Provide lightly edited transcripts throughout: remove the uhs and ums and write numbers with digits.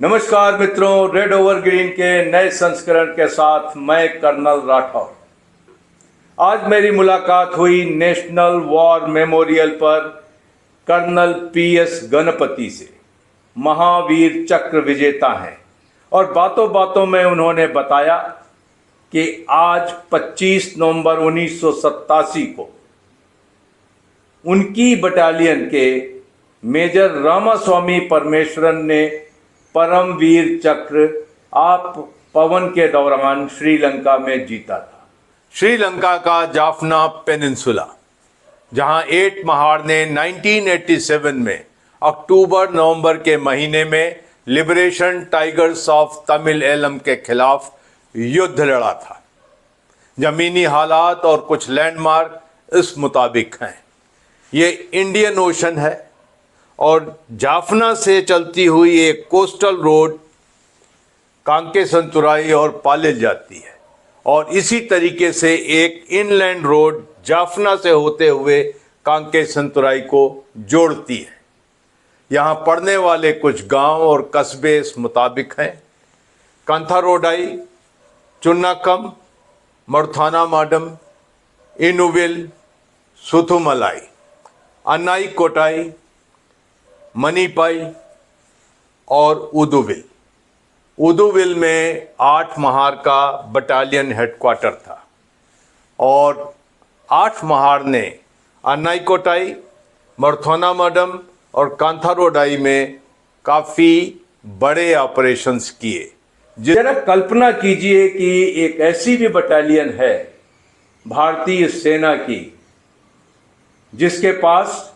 नमस्कार मित्रों, red over green के नए संस्करण के साथ मैं कर्नल राठौर। आज मेरी मुलाकात हुई नेशनल वॉर मेमोरियल पर कर्नल PS गणपति से। महावीर चक्र विजेता हैं और बातों बातों में उन्होंने बताया कि आज 25 नवंबर 1987 को उनकी बटालियन के मेजर रामास्वामी परमेश्वरन ने परमवीर चक्र आप पवन के दौरान श्रीलंका में जीता था। श्रीलंका का जाफना पेनिनसुला, जहां 8 महार ने 1987 में अक्टूबर नवंबर के महीने में Liberation Tigers of Tamil Eelam के खिलाफ युद्ध लड़ा था। जमीनी हालात और कुछ लैंडमार्क इस मुताबिक हैं। ये इंडियन ओशन है और जाफना से चलती हुई एक कोस्टल रोड कांके संतुराई और पालेल जाती है और इसी तरीके से एक इनलैंड रोड जाफना से होते हुए कांके संतुराई को जोड़ती है। यहाँ पड़ने वाले कुछ गांव और कस्बे इस मुताबिक हैं: कांथारोडाई, चुन्नाकम, मरुथाना माडम, इनुविल, सुथुमलाई, अन्नाई कोटाई, मनीपाई और उदुविल। उदुविल में 8 महार का बटालियन हेडक्वार्टर था और 8 महार ने अन्नाईकोटाई, मरुथानामडम और कांथारोडाई में काफ़ी बड़े ऑपरेशंस किए। जरा कल्पना कीजिए कि एक ऐसी भी बटालियन है भारतीय सेना की जिसके पास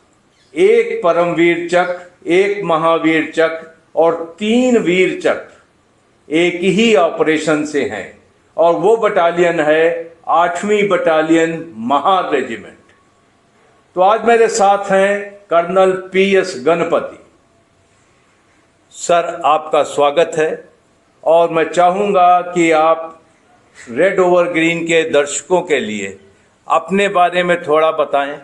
एक परमवीर चक्र, एक महावीर चक्र और 3 वीर चक्र एक ही ऑपरेशन से हैं, और वो बटालियन है 8वीं बटालियन महार रेजिमेंट। तो आज मेरे साथ हैं कर्नल PS गणपति। सर, आपका स्वागत है और मैं चाहूँगा कि आप रेड ओवर ग्रीन के दर्शकों के लिए अपने बारे में थोड़ा बताएं,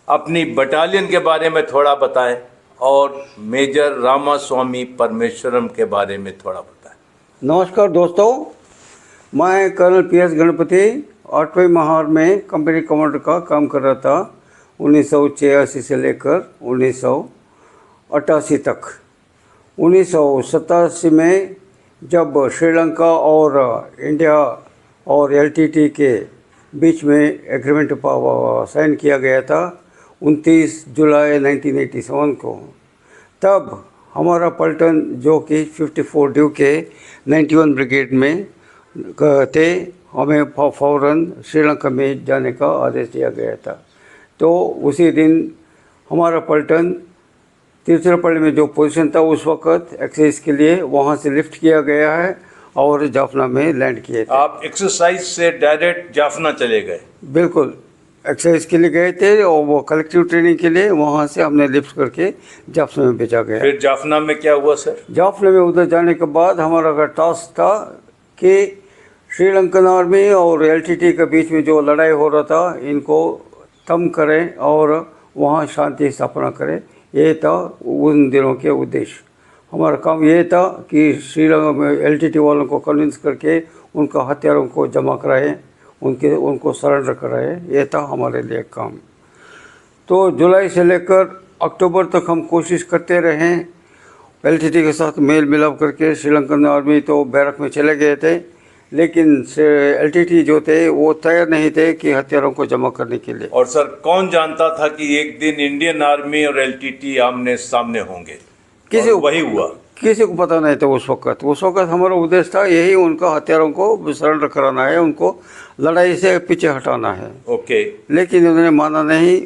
अपनी बटालियन के बारे में थोड़ा बताएं और मेजर रामास्वामी परमेश्वरम के बारे में थोड़ा बताएं। नमस्कार दोस्तों, मैं कर्नल PS गणपति 8वें महार में कंपनी कमांडर का काम कर रहा था 1986 से लेकर 1988 तक। 1987 में जब श्रीलंका और इंडिया और LTT के बीच में एग्रीमेंट साइन किया गया था 29 जुलाई 1987 को, तब हमारा पलटन जो कि 54 ड्यू के 91 ब्रिगेड में थे, हमें फौरन श्रीलंका में जाने का आदेश दिया गया था। तो उसी दिन हमारा पलटन तिरुचिरापल्ली में जो पोजीशन था उस वक्त एक्सरसाइज के लिए वहाँ से लिफ्ट किया गया है और जाफना में लैंड किए थे। आप एक्सरसाइज से डायरेक्ट जाफना चले गए? बिल्कुल, एक्सरसाइज के लिए गए थे और वो कलेक्टिव ट्रेनिंग के लिए वहाँ से हमने लिफ्ट करके जाफना में भेजा गया। फिर जाफना में क्या हुआ सर? जाफना में उधर जाने के बाद हमारा का टास्क था कि श्रीलंकन आर्मी और LTT के बीच में जो लड़ाई हो रहा था इनको कम करें और वहाँ शांति स्थापना करें। ये था उन दिनों के उद्देश्य। हमारा काम ये था कि श्रीलंका में LTT वालों को कन्विंस करके उनका हथियारों को जमा कराएं, उनको सरेंडर कराए। ये था हमारे लिए काम। तो जुलाई से लेकर अक्टूबर तक हम कोशिश करते रहे LTT के साथ मेल मिलाप करके। श्रीलंकन आर्मी तो बैरक में चले गए थे, लेकिन LTT जो थे वो तैयार नहीं थे कि हथियारों को जमा करने के लिए। और सर, कौन जानता था कि एक दिन इंडियन आर्मी और LTT आमने सामने होंगे? किसी वही हुआ? किसी को पता नहीं था उस वक्त हमारा उद्देश्य था यही, उनका हथियारों को सरेंडर कराना है, उनको लड़ाई से पीछे हटाना है। ओके। लेकिन उन्होंने माना नहीं।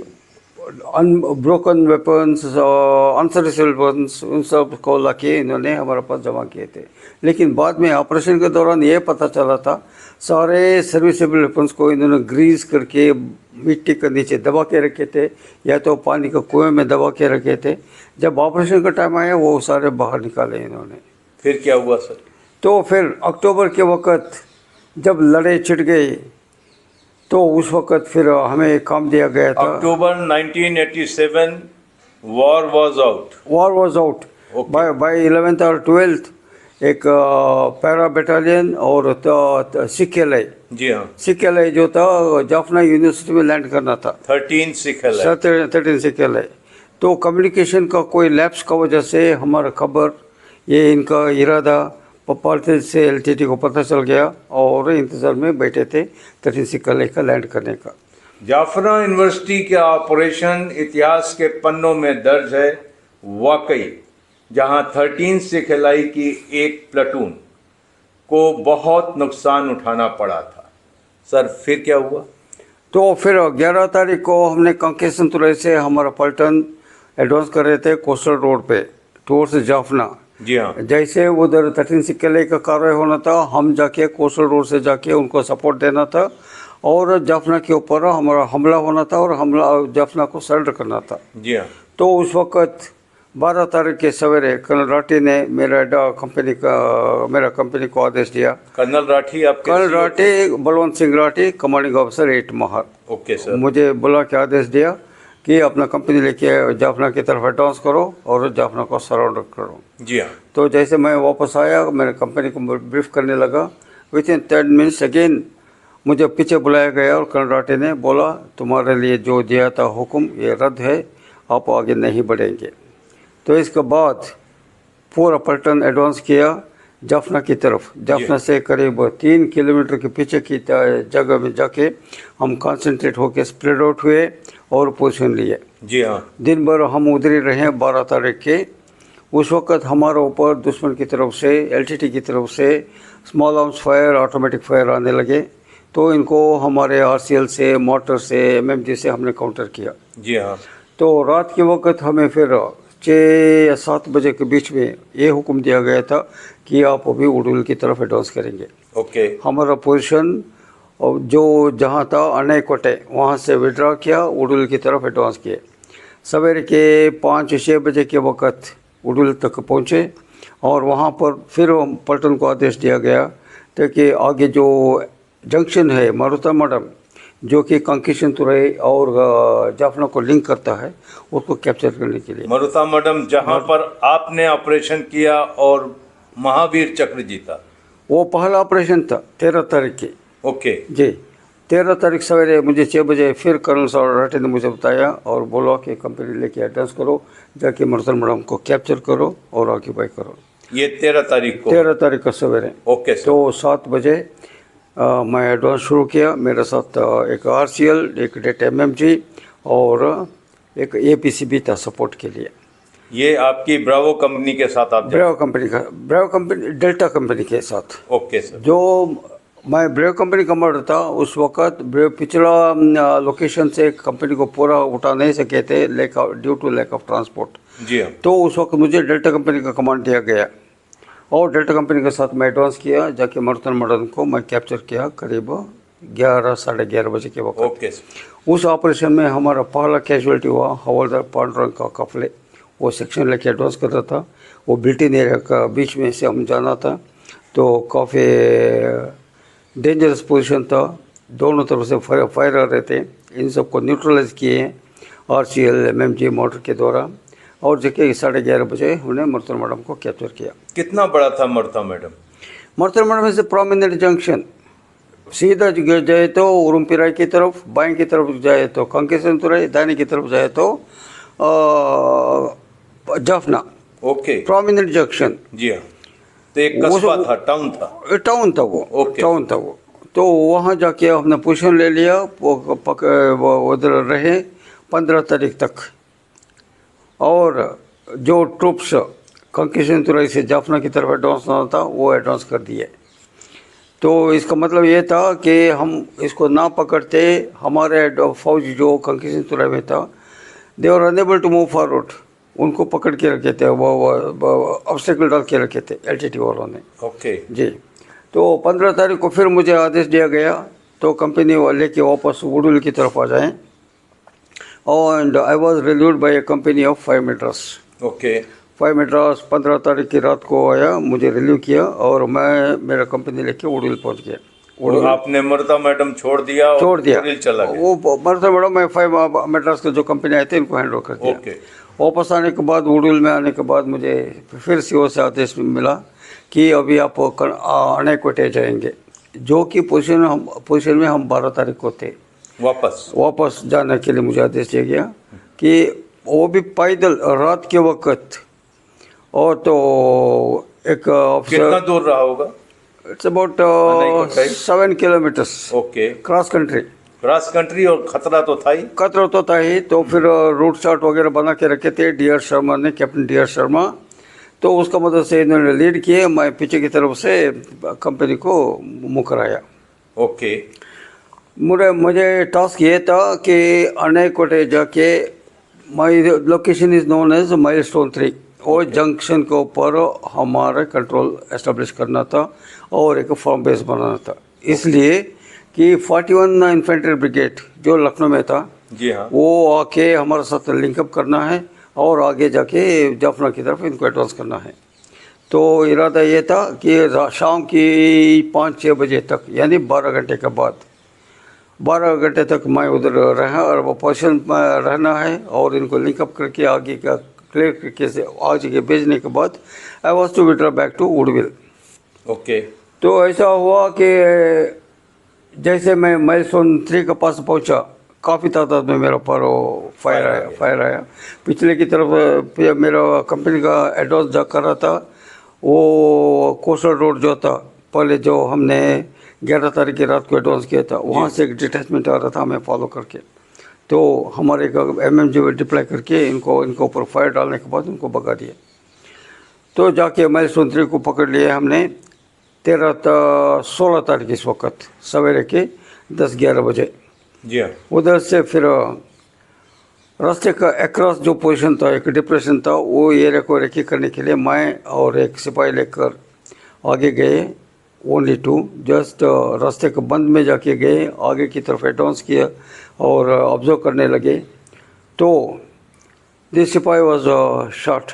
ब्रोकन वेपन्स, अनसर्विसेबल वेपन्स, उन सब को लाके इन्होंने हमारे पास जमा किए थे। लेकिन बाद में ऑपरेशन के दौरान ये पता चला था सारे सर्विसेबल वेपन्स को इन्होंने ग्रीस करके मिट्टी के नीचे दबा के रखे थे या तो पानी के कुएं में दबा के रखे थे। जब ऑपरेशन का टाइम आया वो सारे बाहर निकाले इन्होंने। फिर क्या हुआ सर? तो फिर अक्टूबर के वक्त जब लड़ाई छिड़ गई तो उस वक्त फिर हमें काम दिया गया था। अक्टूबर 1987 war was out by 11th और 12th एक पैरा बटालियन और सिक्केलाई जी हाँ, सिक्केलाई जो था जाफना यूनिवर्सिटी में लैंड करना था 13 सिखल है। 13 सिक्केलाई। तो कम्युनिकेशन का कोई लैप्स का वजह से हमारा खबर ये इनका इरादा पपालते से एलटीटी को पता चल गया और इंतज़ार में बैठे थे 13 सिक्केलाई का लैंड करने का। जाफना यूनिवर्सिटी के ऑपरेशन इतिहास के पन्नों में दर्ज है वाकई, जहां 13 सिखलाई की एक प्लाटून को बहुत नुकसान उठाना पड़ा था। सर फिर क्या हुआ? तो फिर 11 तारीख को हमने कांकेसनतुरई से हमारा पलटन एडवांस कर रहे थे कोस्टल रोड पे टूवर्ड्स जाफना। जी हाँ, जैसे उधर 13 सिक्केलाई का कार्रवाई होना था, हम जाके कोस्टल रोड से जाके उनको सपोर्ट देना था और जाफना के ऊपर हमारा हमला होना था और हमला जाफना को सरेंडर करना था। जी हाँ, तो उस वक्त 12 तारीख के सवेरे कर्नल राठी ने मेरा कंपनी को आदेश दिया। कर्नल राठी आपके colonel CO Rathi Balwant Singh Rathi commanding officer 8 Mahar okay sir, मुझे बुला के आदेश दिया कि अपना कंपनी लेके जाफना की तरफ एडवांस करो और जाफना को सराउंड करो। जी हाँ, तो जैसे मैं वापस आया मैंने कंपनी को ब्रीफ करने लगा। विद इन 10 मिनट्स अगेन मुझे पीछे बुलाया गया और कर्नल राठी ने बोला तुम्हारे लिए जो दिया था हुक्म ये रद्द है, आप आगे नहीं बढ़ेंगे। तो इसके बाद पूरा पलटन एडवांस किया जाफना की तरफ। जाफना से करीब 3 किलोमीटर के पीछे की जगह में जाके हम कंसंट्रेट होकर स्प्रेड आउट हुए और पोजीशन लिए। जी हाँ, दिन भर हम उधर ही रहे 12 तारीख के। उस वक्त हमारे ऊपर दुश्मन की तरफ से एलटीटी की तरफ से small arms fire automatic fire आने लगे। तो इनको हमारे आरसीएल से मोटर से एमएमजी से हमने काउंटर किया। जी हाँ, तो रात के वक्त हमें फिर 6 या 7 बजे के बीच में ये हुक्म दिया गया था कि आप अभी उड़ुल की तरफ एडवांस करेंगे। ओके, हमारा पोजीशन जो जहाँ था अनैकोटे वहाँ से विड्रॉ किया, उड़ुल की तरफ एडवांस किए। सवेरे के 5-6 बजे के वक्त उड़ुल तक पहुँचे और वहाँ पर फिर पलटन को आदेश दिया गया ताकि आगे जो जंक्शन है मारुता मडम जो कि कांकेसनतुरई और जाफना को लिंक करता है उसको कैप्चर करने के लिए। मरुता मडम जहां पर आपने ऑपरेशन किया और महावीर चक्र जीता। वो पहला ऑपरेशन था 13 तारीख की। ओके, जी 13 तारीख सवेरे मुझे 6 बजे फिर कर्नल साहब राठी ने मुझे बताया और बोला कि कंपनी लेके एड्रेस करो, जाके मरुता मडम को कैप्चर करो और ऑक्यूपाई करो। ये 13 तारीख को? 13 तारीख का सवेरे। ओके सर, तो 7 बजे मैं एडवांस शुरू किया। मेरे साथ एक आरसीएल, एक डेटा एमएमजी और एक एपीसीबी था सपोर्ट के लिए। ये आपकी ब्रावो कंपनी के साथ आप? ब्रेव कंपनी डेल्टा कंपनी के साथ। ओके सर, जो मैं ब्रेव कंपनी कमांडर था उस वक्त ब्रेव पिछला लोकेशन से कंपनी को पूरा उठा नहीं सके थे due to lack of transport. जी हाँ, तो उस वक्त मुझे डेल्टा कंपनी का कमांड दिया गया और डेल्टा कंपनी के साथ मैं एडवांस किया, जाके मरुता मडम को मैं कैप्चर किया करीब 11-11:30 बजे के वक्त। ओके सर, उस ऑपरेशन में हमारा पहला कैजुअलिटी हुआ हवलदार पांडुरंग का कफले। वो सेक्शन लेके एडवांस कर रहा था, वो बिल्टिन एरिया का बीच में से हम जाना था। तो काफ़ी डेंजरस पोजीशन था, दोनों तरफ से फायर आ रहे थे। इन सबको न्यूट्रलाइज किए हैं आरसीएल एमएमजी मोटर के द्वारा और जबकि 11:30 बजे हमने मरुता मडम को कैप्चर किया। कितना बड़ा था मरुता मैडम? मरुता मडम से प्रोमिनेंट जंक्शन, सीधा जाए तो उरुमपिराई की तरफ, बाएं की तरफ जाए तो कांकेसनतुरई, दाहिने की तरफ जाए तो जाफना। Okay, prominent junction. जी हाँ, तो एक कस्बा था, टाउन था? टाउन था वो। ओके। टाउन था वो। तो वहाँ जाके हमने पोजीशन ले लिया, वो उधर रहे 15 तारीख तक। और जो ट्रूप्स कांकेसनतुरई से जाफना की तरफ एडवांस होना था वो एडवांस कर दिए। तो इसका मतलब ये था कि हम इसको ना पकड़ते, हमारे फौज जो कांकेसनतुरई में था they are unable to move forward, उनको पकड़ के रखे थे, वो ऑब्स्टेकल डाल के रखे थे एलटीटी वालों ने। ओके, जी। तो 15 तारीख को फिर मुझे आदेश दिया गया तो कंपनी वाले के वापस उड़ुल की तरफ आ जाएं and I was relieved by A company of 5 Madras. Okay, 5 Madras 15 तारीख की रात को आया, मुझे रिलीव किया और मैं मेरा कंपनी लेके उड़ुल पहुंच गया। और आपने ममता मैडम छोड़ दिया और छोड़ दिया। उड़ील चला गया। वो मरता मैडम मैं 5 मद्रास के जो कंपनी आए थे इनको हैंड ओवर कर दिया। ओके। वापस आने के बाद उड़ील में आने के बाद मुझे फिर सीओ से आदेश मिला कि अभी आप अनेकोटे जाएंगे, जो कि पोजीशन में हम 12 तारीख को थे। वापस जाने के लिए मुझे आदेश दिया गया कि वो भी पैदल रात के वक्त। और तो एक ऑफिसर, कितना दूर रहा होगा? It's about 7 kilometres. Okay. Cross country और खतरा तो था ही। खतरा तो था ही। तो फिर रूट चार्ट वगैरह बना के रखे थे डी आर शर्मा ने, कैप्टन डी आर शर्मा। तो उसका मदद से इन्होंने लीड किए, मैं पीछे की तरफ से कंपनी को मुँह कराया। ओके। मुझे टास्क ये था कि अनेकोटे जाके, my location is known as milestone 3, और जंक्शन के ऊपर हमारा कंट्रोल एस्टेब्लिश करना था और एक फॉर्म बेस बनाना था। इसलिए कि 41 इन्फेंट्री ब्रिगेड जो लखनऊ में था, जी हाँ, वो आके हमारे साथ लिंकअप करना है और आगे जाके जाफना की तरफ इनको एडवांस करना है। तो इरादा ये था कि शाम की 5-6 बजे तक, यानी 12 घंटे के बाद, 12 घंटे तक मैं उधर रहा और वो पोजीशन में रहना है और इनको लिंकअप करके आगे का क्लियर करके से आगे के भेजने के बाद I was to withdraw back to Woodville. Okay. तो ऐसा हुआ कि जैसे मैं माइलस्टोन 3 के पास पहुंचा, काफ़ी तादाद में मेरा पर फायर आया पिछले की तरफ। मेरा कंपनी का एडवांस जा कर रहा था, वो कोस्टल रोड जो था पहले, जो हमने 11 तारीख की रात को एडवांस किया था, वहाँ से एक डिटैचमेंट आ रहा था हमें फॉलो करके। तो हमारे MMG डिप्लाई करके इनके ऊपर फायर डालने के बाद उनको भगा दिया। तो जाके माइलस्टोन 3 को पकड़ लिया हमने 16 तारीख इस वक्त सवेरे के 10-11 बजे। जी हाँ। उधर से फिर रास्ते का अक्रॉस जो पोजीशन था, एक डिप्रेशन था, वो एरिया को रेकी करने के लिए मैं और एक सिपाही लेकर आगे गए। ओनली 2 जस्ट रास्ते के बंद में जाके गए, आगे की तरफ एडवांस किया और ऑब्जर्व करने लगे। तो दिस सिपाही was shot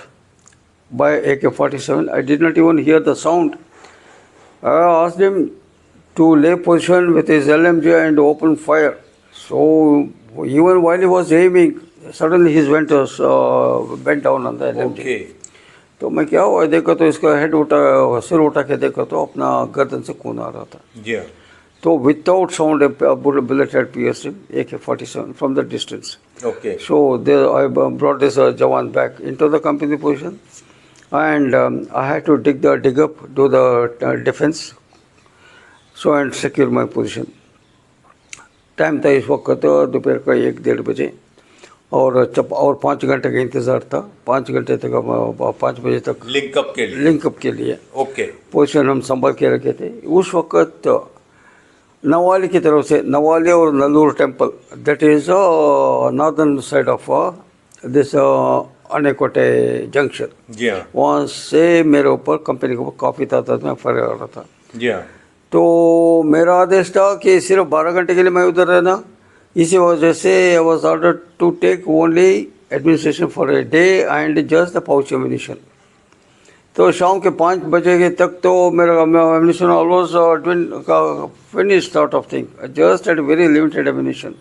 bye AK-47। I did not even here the sound. I asked him to lay position with his LMG and open fire. So even while he was aiming, suddenly his went down on the LMG. Okay. तो मैं क्या हुआ देखा तो इसका head सिर उठा के देखा तो अपना गर्दन से खून आ रहा था। जी हाँ। तो without sound bullet had pierced him, AK-47 from the distance. Okay. So there I brought this Jawan back into the company position, and I had to dig up, do the defense, so and secure my position. Time था इस वक्त दोपहर का 1-1:30 बजे और 5 घंटे का इंतज़ार था। 5 घंटे तक 5 बजे तक लिंकअप के लिए ओके पोजीशन हम संभाल के रखे थे। उस वक्त नवाली की तरफ से, नवाली और Nallur temple, that is northern side of this Anaikoddai junction, जी हाँ, वहाँ से मेरे ऊपर कंपनी के ऊपर काफ़ी तादाद में फायर आ रहा था। जी हाँ। तो मेरा आदेश था कि सिर्फ 12 घंटे के लिए मैं उधर रहना। इसी वजह से I was order to take only administration for a day and just the pouch ammunition. तो शाम के 5 बजे तक तो मेरा ammunition almost finish sort of thing, just at very limited ammunition.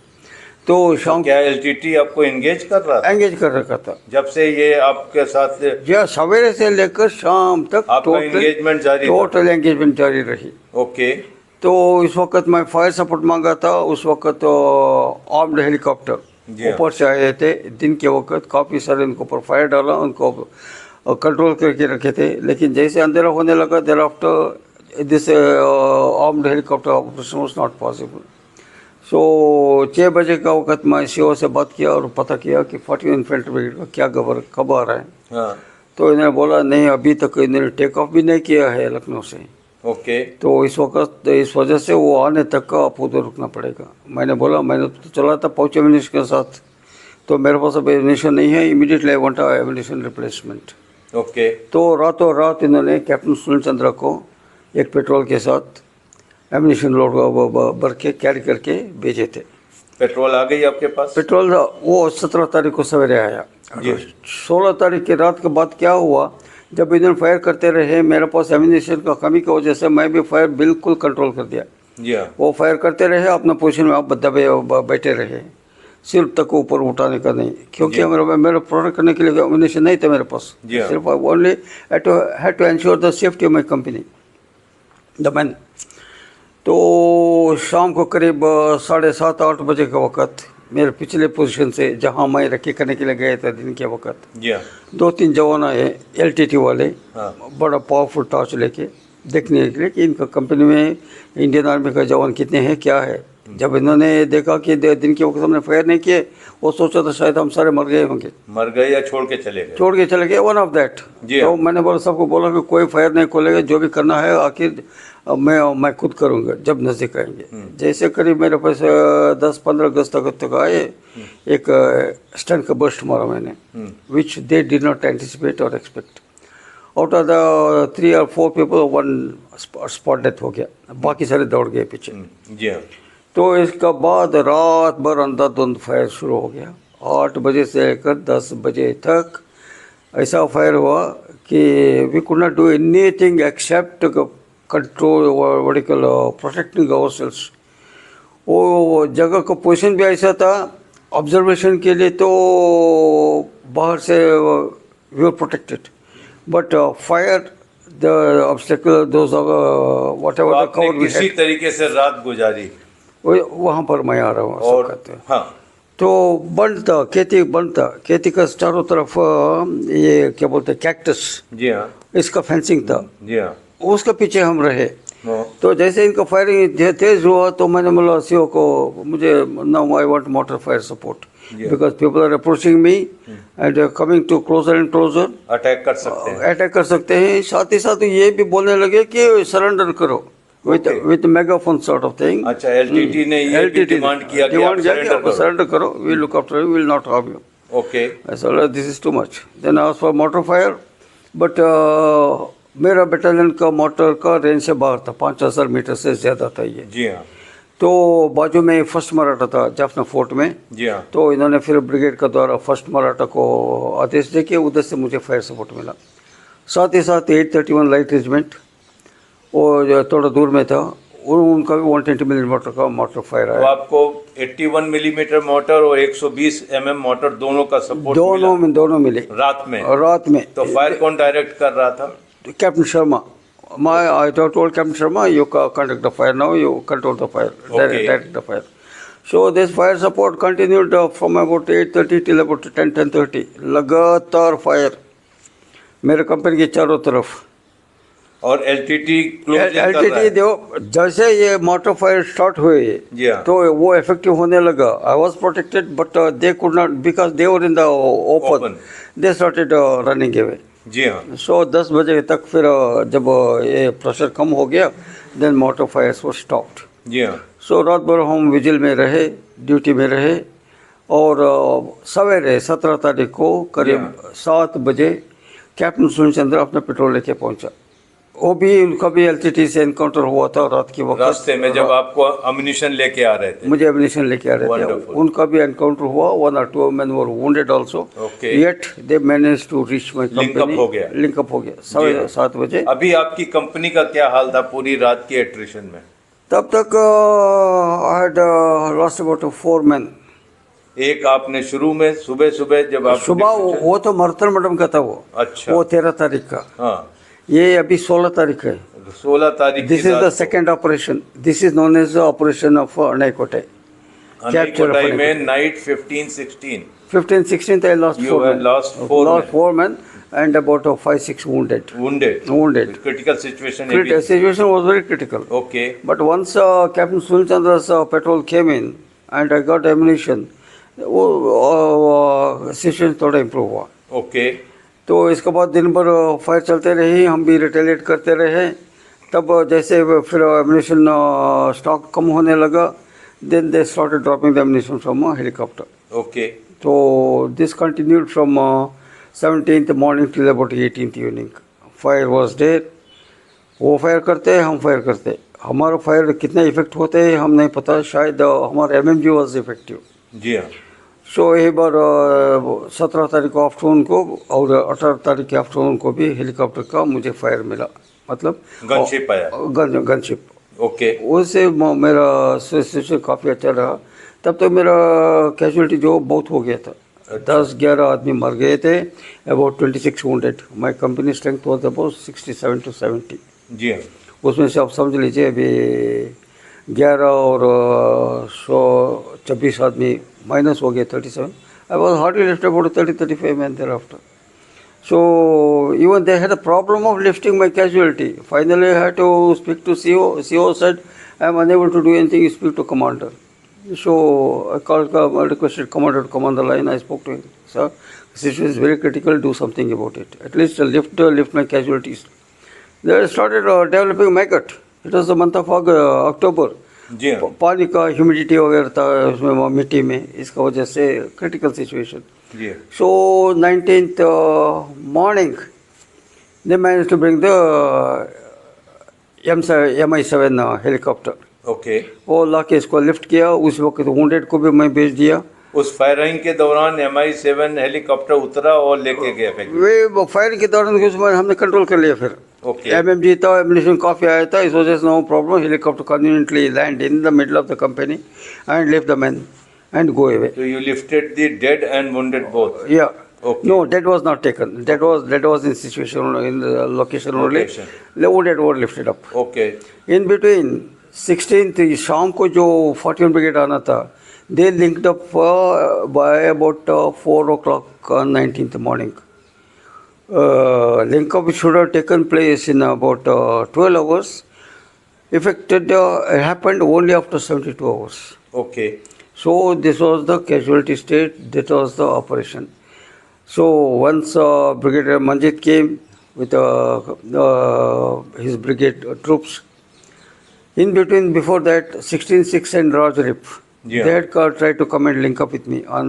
तो शाम क्या एलटीटी आपको एंगेज कर रहा था? एंगेज कर रखा था जब से ये आपके साथ जी, सवेरे से लेकर शाम तक आपका एंगेजमेंट जारी था? टोटल एंगेजमेंट जारी रही। ओके। तो इस वक्त मैं फायर सपोर्ट मांगा था। उस वक्त आर्म्ड हेलीकॉप्टर ऊपर से आए थे। दिन के वक्त काफ़ी सारे उनको ऊपर फायर डाला, उनको कंट्रोल करके रखे थे। लेकिन जैसे अंधेरा होने लगा, there after this armed helicopter operation was not possible. So 6 बजे का वक्त मैं सीओ से बात किया और पता किया कि 41 इन्फेंट्री ब्रिगेड का क्या खबर कब आ रहा है। हाँ। तो इन्होंने बोला नहीं, अभी तक इन्होंने टेक ऑफ भी नहीं किया है लखनऊ से। ओके। तो इस वक्त इस वजह से वो आने तक का आपको उधर रुकना पड़ेगा। मैंने बोला मैंने तो चला था पाउच एमिनिशन के साथ, तो मेरे पास अब एमिनिशन नहीं है, immediately I want ammunition replacement. Okay. तो रातों रात इन्होंने कैप्टन सुनील चंद्रा को एक पेट्रोल के साथ एमिनिशन लोड भर के कैरी करके भेजे थे। पेट्रोल आ गई आपके पास? पेट्रोल वो 17 तारीख को सवेरे आया। 16 तारीख की रात के बाद क्या हुआ, जब इन्होंने फायर करते रहे, मेरे पास एमिनिशन का कमी की वजह से मैं भी फायर बिल्कुल कंट्रोल कर दिया। जी हाँ। वो फायर करते रहे अपना पोजीशन में, आप दबे बैठे रहे, सिर्फ तक ऊपर उठाने का नहीं, क्योंकि मेरा प्रोडक्ट करने के लिए एमिनेशन नहीं था मेरे पास, जी हाँ। सिर्फ only had to ensure the safety of my company the man. तो शाम को करीब 7:30-8 बजे के वक्त मेरे पिछले पोजीशन से, जहां मैं रखी करने के लिए गए थे दिन के वक्त, जी हाँ। 2-3 जवान आए LTT वाले, हाँ। बड़ा पावरफुल टॉर्च लेके देखने के लिए कि इनका कंपनी में इंडियन आर्मी का जवान कितने हैं, क्या है। जब इन्होंने देखा कि दिन के वक्त हमने फायर नहीं किए, वो सोचा था शायद हम सारे मर गए होंगे, मर गए या छोड़ के चले गए। छोड़ के चले गए, वन ऑफ दैट। जी तो हाँ। मैंने बोला, सबको बोला कि कोई फायर नहीं खोलेगा, जो भी करना है आखिर मैं खुद करूँगा जब नज़दीक आएंगे। जैसे करीब मेरे पास 10-15 गज तक आए, एक स्टन का बर्स्ट मारा मैंने, विच दे डिड नॉट एंटिसिपेट और expect. Out of the 3 or 4 people, 1 spot death हो गया, बाकी सारे दौड़ गए पीछे। जी हाँ। तो इसका बाद रात भर अंधाधुंध फायर शुरू हो गया, 8 बजे से लेकर 10 बजे तक ऐसा फायर हुआ कि we could not do anything except control vertical protecting ourselves. वो जगह का पोजीशन भी ऐसा था ऑब्जर्वेशन के लिए, तो बाहर से we were protected, but fire the obstacle those whatever the आपने कवर वी किसी तरीके से रात गुजारी। वहाँ पर मैं आ रहा हूँ, सब और कहते हैं। हाँ। तो बंद था, खेती का चारों तरफ ये क्या बोलते हैं, कैक्टस, जी हाँ। इसका फेंसिंग था, जी हाँ। उसके पीछे हम रहे। हाँ। तो जैसे इनका फायरिंग तेज हुआ, तो मैंने बोला सीओ को, मुझे now I want mortar fire support, because people are approaching me and coming to closer and closer, attack कर सकते हैं। अटैक कर सकते हैं। साथ ही साथ ये भी बोलने लगे कि सरेंडर करो, with megaphone sort of thing. अच्छा, LTT ने ये भी डिमांड किया कि आप सरेंडर करो, we look after you, we will not harm you. Okay. I said, this is too much. Then I asked for mortar fire, but मेरा battalion का मोटर का रेंज से बाहर था, 5000 मीटर से ज़्यादा था ये। जी हाँ। तो बाजू में फर्स्ट मराठा था जाफना फोर्ट में। जी हाँ। तो इन्होंने फिर ब्रिगेड का द्वारा फर्स्ट मराठा को आदेश दे के उधर से मुझे फायर सपोर्ट मिला। साथ ही साथ 831 लाइट रेजिमेंट वो जो थोड़ा दूर में था, उनका भी 120 मिलीमीटर का मोटर फायर तो आया। आपको 81 मिलीमीटर मोटर और 120 मोटर दोनों का सपोर्ट दोनों मिले रात में। तो फायर कौन डायरेक्ट कर रहा था? Captain Sharma. I told Captain Sharma, you conduct the fire now, you control the fire, direct the fire. So this fire support continued from about 8:30 till about 10:30. लगातार फायर मेरे कंपनी के चारों तरफ। और LTT देखो, जैसे ये मोटर फायर स्टार्ट हुए तो वो इफेक्टिव होने लगा। I was protected but they could not, because they were in the open, they started running away. जी हाँ। सो 10 बजे तक फिर जब ये प्रेशर कम हो गया, देन मोटर फायर्स वर स्टॉप्ड। जी हाँ। सो रात भर हम विजिल में रहे, ड्यूटी में रहे, और सवेरे 17 तारीख को करीब 7 बजे कैप्टन सुनील चंद्र अपना पेट्रोल लेके पहुंचा। वो भी, उनका भी LTT से एनकाउंटर हुआ था रात के वक्त, रास्ते में जब आपको अम्युनिशन लेके आ रहे थे। मुझे अम्युनिशन लेके आ रहे थे, उनका भी एनकाउंटर हुआ। 1 or 2 men were wounded also. Yet they managed to reach my company. Link up हो गया 7:30 बजे। अभी आपकी कंपनी का क्या हाल था पूरी रात की एट्रिशन में? तब तक I had lost about 4 men. एक आपने शुरू में सुबह जब आप सुबह, वो तो मर्तन मैडम का था वो। अच्छा। वो 13 तारीख का। हाँ। ये अभी 16 तारीख है। 16 तारीख। This is the second operation. This is known as the operation of Anaikoddai. Anaikoddai में night 15-16 I lost 4 men and about 5-6 wounded. Critical situation. Situation was very critical. Okay. But once Captain Sunil Chandra's petrol came in and I got ammunition, वो situation थोड़ा improve हुआ। Okay. तो इसके बाद दिन भर fire चलते रही, हम भी रिटेलिएट करते रहे। तब जैसे फिर एम्यूनिशन स्टॉक कम होने लगा, then they started dropping the ammunition from helicopter. Okay. तो this continued from 17th morning till about 18th evening. Fire was there. वो फायर करते, हम फायर करते। हमारा फायर कितना इफेक्ट होते हैं हम नहीं पता, शायद हमारा MMG वॉज इफेक्टिव। जी हाँ। सो एक बार 17 तारीख को आफ्टरनून को और 18 तारीख के आफ्टरनून को भी हेलीकॉप्टर का मुझे फायर मिला, मतलब गनशिप आया। गनशिप। ओके उससे मेरा सिचुएशन काफ़ी अच्छा रहा। तब तो मेरा कैजुअलिटी जो बहुत हो गया था, 10-11 आदमी मर गए थे, about 26 wounded। My company strength was about 67 to 70। जी हाँ उसमें से आप समझ लीजिए अभी 11 और 126 आदमी माइनस हो गए 37। I was hardly left about 30-35 man thereafter. So even they had a problem of lifting my casualty. Finally, I had to speak to CO. CO said, "I am unable to do anything. You speak to commander." So I called, I requested commander to come on the line. I spoke to him. Sir, the situation is very critical. Do something about it. At least lift my casualties. They started developing maggot. It was the month of October. जी हाँ पानी का humidity वगैरह था उसमें मिट्टी में, इसका वजह से क्रिटिकल सिचुएशन। जी हाँ So 19th morning, they managed to bring the MI7 helicopter. Okay वो ला के इसको लिफ्ट किया। उस वक्त वुंडेड को भी मैं भेज दिया। उस फायरिंग के दौरान MI7 हेलीकॉप्टर उतरा और लेके गया फैक्ट्री। वे फायर के दौरान कुछ हमने कंट्रोल कर लिया। फिर ओके MMG था, एमिनेशन काफ़ी आया था, इस वजह से no problem. Helicopter conveniently land in the middle of the company and lift the man and go away. So you lifted the dead and wounded both. Yeah. Okay. No, that was not taken. That was in situation in the location only. Location. Wounded were lifted up. Okay. In between 16th शाम को जो 41 brigade आना था, they linked up by about 4 o'clock on 19th morning. Link up should have taken place in about 12 hours. Effected happened only after 72 hours. Okay. So this was the casualty state, that was the operation. So once Brigadier Manjit came with his brigade troops, in between before that 16-6 and Raj Rip, Yeah. they had tried to come and link up with me on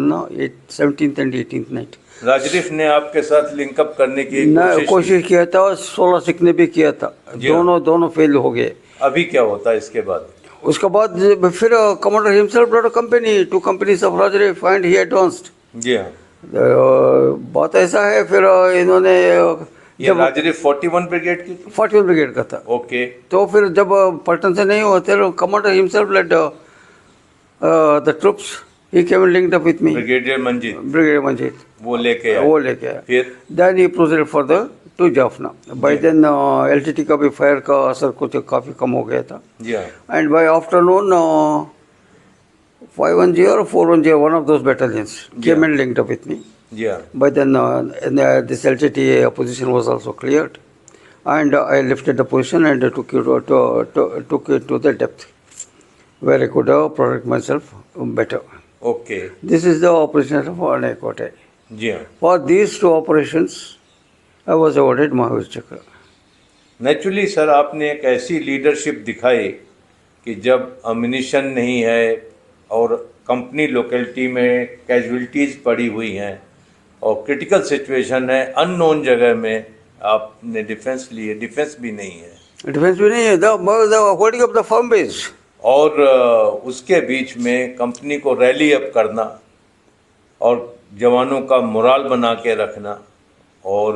17th and 18th night. Raj Rif ने आपके साथ linkup करने की कोशिश किया था, 16 सिख ने भी किया था, दोनों फेल हो गए। अभी क्या होता है इसके बाद? उसके बाद फिर commander himself brought a company, 2 companies of Rajreef and he advanced। जी हाँ बात ऐसा है, फिर इन्होंने ये राजरीफ 41 ब्रिगेड की थी? 41 ब्रिगेड का था। ओके तो फिर जब पलटन से नहीं हुआ तो commander himself led the troops, he came and linked up with me. Brigadier Manjeet वो लेके आया फिर then he proceeded for the to Jaffna. By then LTT का भी फायर का असर कुछ काफ़ी कम हो गया था। जी हाँ and bye afternoon 510 or 410, one of those battalions came and linked up with me. जी हाँ But then this LTT position was also cleared, and I lifted the position and took it to the depth where I could protect myself better. Okay This is the operation of Anaikote. जी हाँ For these 2 operations, I was awarded Mahavir Chakra. Naturally sir आपने एक ऐसी leadership दिखाई कि जब ammunition नहीं है और कंपनी लोकेलिटी में कैजुअलिटीज़ पड़ी हुई हैं और क्रिटिकल सिचुएशन है, अननोन जगह में आपने डिफेंस लिए, डिफेंस भी नहीं है Defense भी नहीं है, the holding of the firm base. और उसके बीच में कंपनी को रैली अप करना और जवानों का मोराल बना के रखना और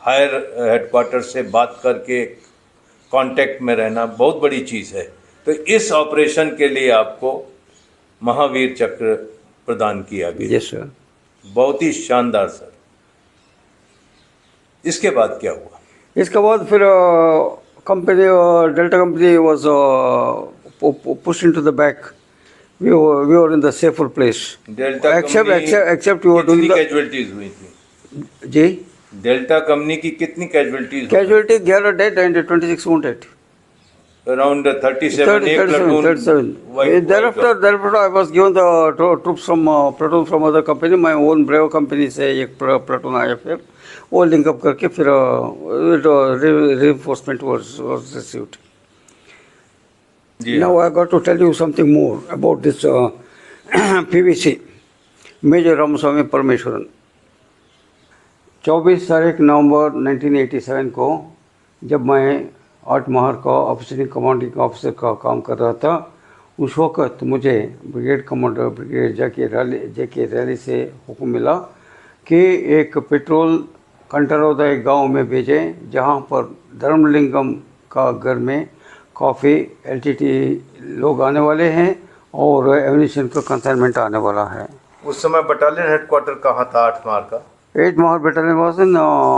हायर हेडक्वार्टर से बात करके कांटेक्ट में रहना बहुत बड़ी चीज़ है। तो इस ऑपरेशन के लिए आपको महावीर चक्र प्रदान किया गया। Yes, sir. बहुत ही शानदार सर। इसके बाद क्या हुआ? इसके बाद फिर company delta company was pushed into the back. We were in the safer place. Delta except we were doing the casualties हुई थी? जी डेल्टा कंपनी की कितनी casualties? casualty 11 dead and 26 wounded. Around 37. Thereafter I was given the troops from platoon from other company. My own Bravo company से एक platoon आया, फिर वो link up करके फिर reinforcement was received. Ji Now I got to tell you something more about this PVC, Major Ramaswamy Parameswaran. 24 तारीख नवंबर 1987 को जब मैं 8 महार का ऑफिसरिंग कमांडिंग ऑफिसर का काम कर रहा था, उस वक्त मुझे ब्रिगेड कमांडर ब्रिगेड जेके रैली से हुक्म मिला कि एक पेट्रोल कंटरोदय गांव में भेजें, जहां पर धर्मलिंगम का घर में काफ़ी एलटीटी लोग आने वाले हैं और एम्यूनिशन का कंसाइनमेंट आने वाला है। उस समय बटालियन हेडक्वार्टर कहाँ था 8 मार का? 8 Mahar battalion was in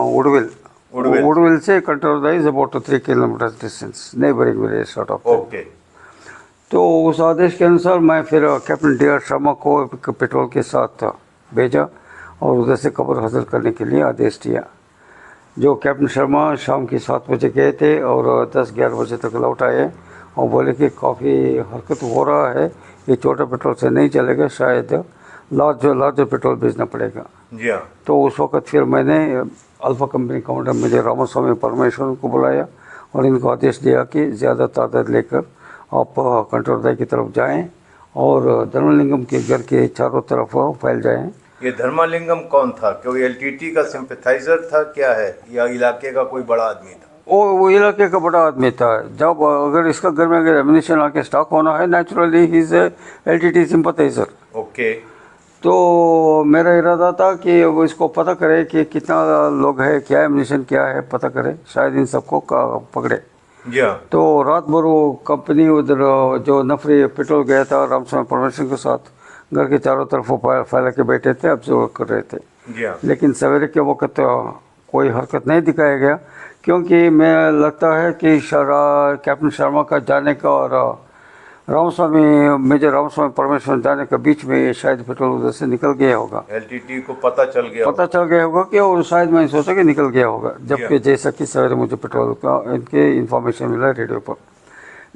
Woodville. Woodville. Woodville से Control is about 3 kilometers distance, neighboring village sort of. Okay. तो उस आदेश के अनुसार मैं फिर कैप्टन डी आर शर्मा को पेट्रोल के साथ भेजा और उधर से खबर हासिल करने के लिए आदेश दिया। जो कैप्टन शर्मा शाम के 7 बजे गए थे और 10-11 बजे तक लौट आए और बोले कि काफ़ी हरकत हो रहा है, ये छोटा पेट्रोल से नहीं चलेगा, शायद लार्जर पेट्रोल भेजना पड़ेगा। जी हाँ। तो उस वक्त फिर मैंने alpha company commander major Ramaswamy Parameswaran को बुलाया और इनको आदेश दिया कि ज़्यादा तादाद लेकर आप कंट्रोल की तरफ जाएं और धर्मलिंगम के घर के चारों तरफ फैल जाएं। ये धर्मालिंगम कौन था? कोई एलटीटी का सिंपैथाइजर था क्या है, या इलाके का कोई बड़ा आदमी था? वो इलाके का बड़ा आदमी था। जब अगर इसका घर में अगर एम्यूनिशन आके स्टॉक होना है, नेचुरली ही इज़ एलटीटी सिंपैथाइजर। ओके। तो मेरा इरादा था कि वो इसको पता करे कि कितना लोग है, क्या एम्यूनिशन क्या है, पता करे, शायद इन सबको पकड़े। जी हाँ। तो रात भर वो कंपनी उधर जो नफरी पेट्रोल गया था रामस्वामी परमेश्वर के साथ घर के चारों तरफ फैला के बैठे थे, ऑब्जर्व कर रहे थे। जी हाँ। लेकिन सवेरे के वक्त कोई हरकत नहीं दिखाया गया, क्योंकि मैं लगता है कि कैप्टन शर्मा का जाने का और मेजर रामस्वामी परमेश्वर जाने के बीच में ये शायद पेट्रोल उधर से निकल गया होगा। एलटीटी को पता चल गया होगा कि, और शायद मैंने सोचा कि निकल गया होगा, जबकि जैसा कि सवेरे मुझे पेट्रोल का इनके इन्फॉर्मेशन मिला रेडियो पर।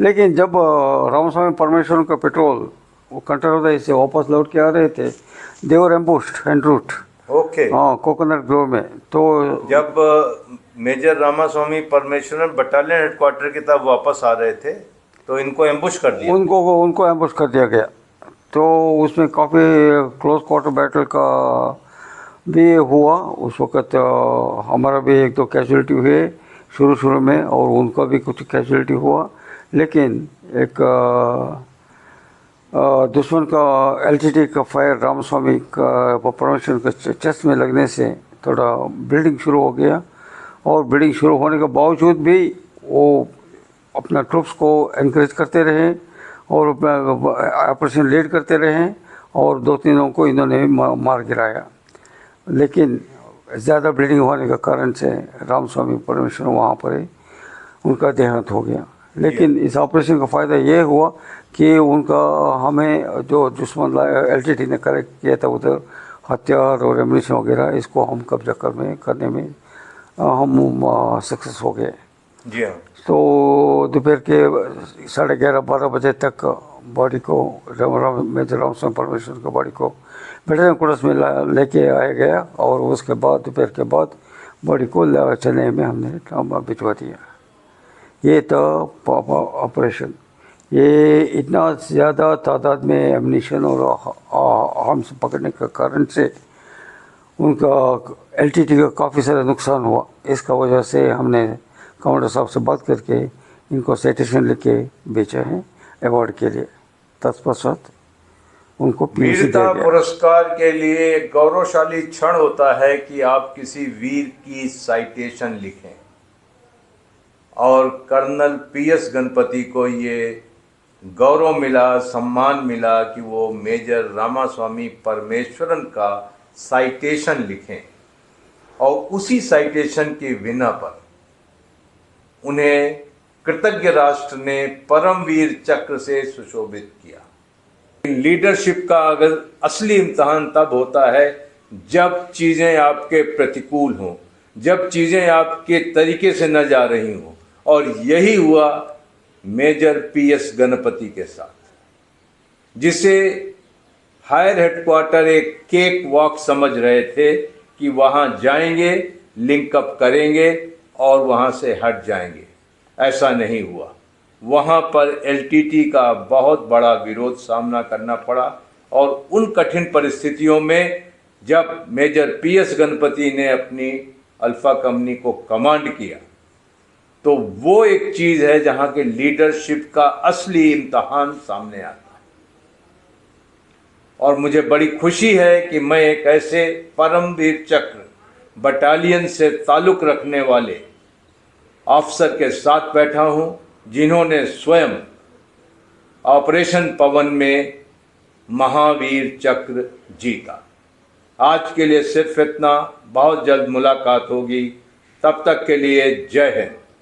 लेकिन जब रामस्वामी परमेश्वर का पेट्रोल वो कंट्रोल से वापस लौट के आ रहे थे, they were ambushed en route. Okay. हाँ, कोकोनट ग्रोव में। तो जब major Ramaswamy Parameswaran battalion headquarter की तरफ वापस आ रहे थे तो इनको एम्बुश कर दिया। उनको एम्बुश कर दिया गया। तो उसमें काफ़ी क्लोज क्वार्टर बैटल का भी हुआ उस वक़्त। हमारा भी 1-2 कैजुअलिटी हुए शुरू में और उनका भी कुछ कैजुअलिटी हुआ। लेकिन एक दुश्मन का एलटीटी का फायर रामास्वामी का परमेश्वर का चेस्ट में लगने से थोड़ा ब्लीडिंग शुरू हो गया और ब्लीडिंग शुरू होने के बावजूद भी वो अपना ट्रूप्स को एनकरेज करते रहे और अपना ऑपरेशन लीड करते रहे और 2-3 लोगों को इन्होंने मार गिराया। लेकिन ज़्यादा ब्लीडिंग होने के कारण से रामस्वामी परमेश्वर वहाँ पर ही उनका देहांत हो गया। लेकिन इस ऑपरेशन का फ़ायदा ये हुआ कि उनका हमें जो दुश्मन एलटीटी ने कलेक्ट किया था उधर हथियार और एम्यूनिशन वगैरह, इसको हम कब्जा करने में हम सक्सेस हो गए। जी हाँ। तो दोपहर के 11:30-12 बजे तक बॉडी को मेजर रामस्वामी परमेश्वर की बॉडी को बैटलियन क्वार्टर्स में लेके आया गया और उसके बाद दोपहर के बाद बॉडी को चेन्नई में हमने भिजवा दिया। ये था ऑपरेशन। ये इतना ज़्यादा तादाद में एम्यूनिशन और आर्म्स पकड़ने के कारण से उनका एलटीटी का काफ़ी सारा नुकसान हुआ। इसका वजह से हमने कमांडर साहब से बात करके इनको साइटेशन लेके बेचा है अवार्ड के लिए। तत्पश्चात उनको वीरता पुरस्कार के लिए एक गौरवशाली क्षण होता है कि आप किसी वीर की साइटेशन लिखें, और कर्नल पीएस गणपति को ये गौरव मिला, सम्मान मिला कि वो मेजर रामास्वामी परमेश्वरन का साइटेशन लिखें और उसी साइटेशन के बिना पर उन्हें कृतज्ञ राष्ट्र ने परमवीर चक्र से सुशोभित किया। लीडरशिप का अगर असली इम्तहान तब होता है जब चीज़ें आपके प्रतिकूल हों, जब चीज़ें आपके तरीके से न जा रही हों, और यही हुआ मेजर पीएस गणपति के साथ, जिसे हायर हेडक्वार्टर एक केक वॉक समझ रहे थे कि वहाँ जाएंगे, लिंकअप करेंगे और वहाँ से हट जाएंगे। ऐसा नहीं हुआ। वहाँ पर एलटीटी का बहुत बड़ा विरोध सामना करना पड़ा और उन कठिन परिस्थितियों में जब मेजर पीएस गणपति ने अपनी अल्फा कंपनी को कमांड किया, तो वो एक चीज़ है जहाँ के लीडरशिप का असली इम्तहान सामने आता है। और मुझे बड़ी खुशी है कि मैं एक ऐसे परमवीर चक्र बटालियन से ताल्लुक़ रखने वाले ऑफिसर के साथ बैठा हूँ जिन्होंने स्वयं ऑपरेशन पवन में महावीर चक्र जीता। आज के लिए सिर्फ इतना, बहुत जल्द मुलाकात होगी, तब तक के लिए जय हिंद।